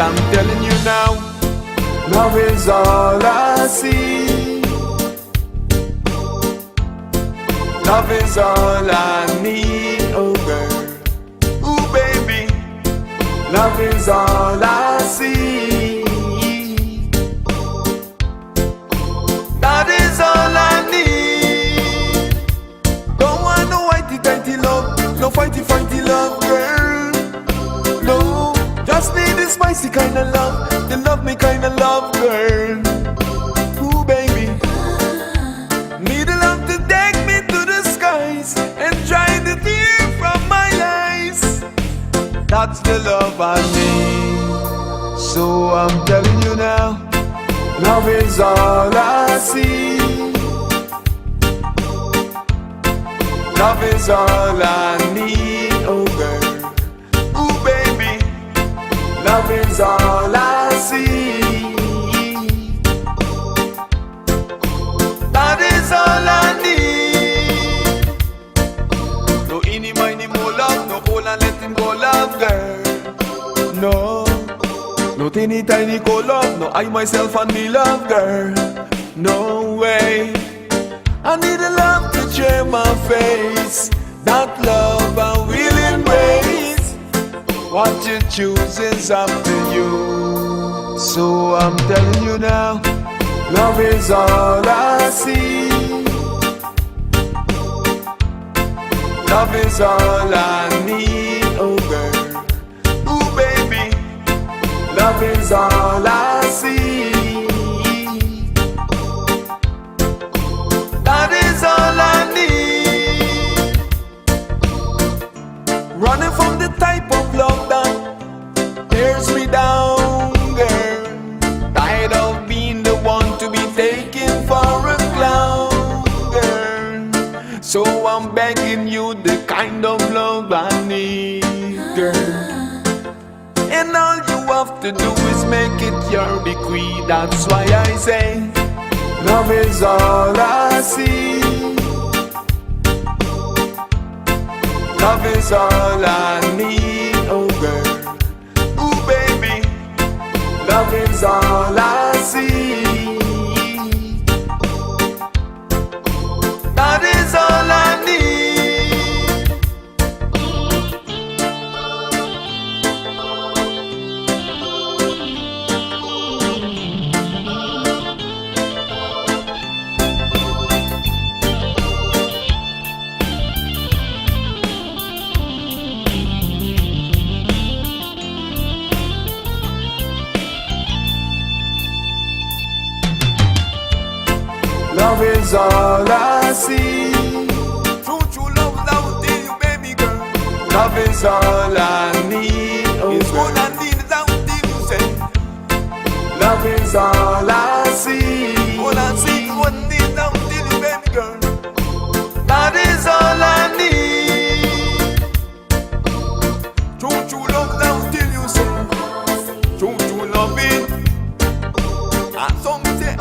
I'm telling you now, love is all I see. Love is all I need, oh girl. Ooh baby, love is all I see. That is all I need. Don't want no whitey-tighty love, no fighty-fighty love, girl. No, just need the spicy kind of love, the love me kind of love, girl. Ooh baby, need a love to take me to the skies and dry the tear from my eyes. That's the love I need. So I'm telling you now, love is all I see. Love is all I need, oh girl. Ooh baby, love is all I see. That is all I need. No eeny, miny, more love, no hold and let him go love, girl. No, no teeny tiny cold love, no I myself and me love, girl. No way. I need a love to cheer my face. That love I will embrace. What you choose is up to you. So I'm telling you now, love is all I see. Love is all I need, oh girl. Ooh baby, love is all I see. That is all I need. Running from the type of love that tears me down, girl. Tired of being the one to be taken for a clown, girl. So I'm begging you the kind of love I need, girl. And all you have to do is make it your bequeath. That's why I say, love is all I see. Love is all I need, oh girl. Ooh baby, love is all I see. That is all I need. Love is all I see. True, true love without you, baby girl. Love is all I need, oh it's girl. What I need without you, say. Love is all I see. All I see, what I need without you, baby girl. That is all I need. True, true love without you, say. True, true loving. And some say,